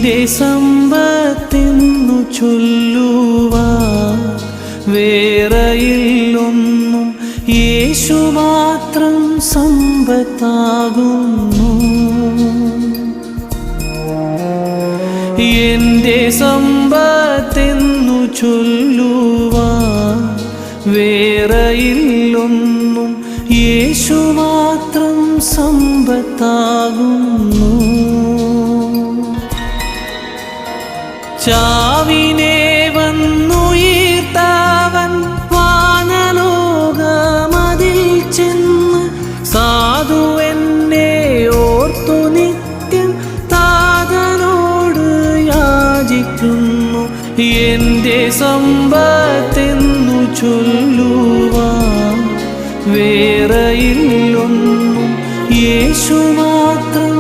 എന്റെ സമ്പത്തെന്നു ചൊല്ലുവാൻ വേറെയില്ലൊന്നും, യേശു മാത്രം സമ്പത്താകുന്നു. എന്റെ സമ്പത്തെന്നു ചൊല്ലുവാൻ വേറെയില്ലൊന്നും, യേശു മാത്രം സമ്പത്താകുന്നു. ചാവിനെ വന്നുയർത്തവൻ വാനലോകമതിൽ ചെന്ന്, സാധു എന്നെ ഓർത്തു നിത്യം താതനോട് യാചിക്കുന്നു. എന്റെ സമ്പത്തെന്നു ചൊല്ലുവാൻ വേറെയില്ലൊന്നും, യേശു മാത്രം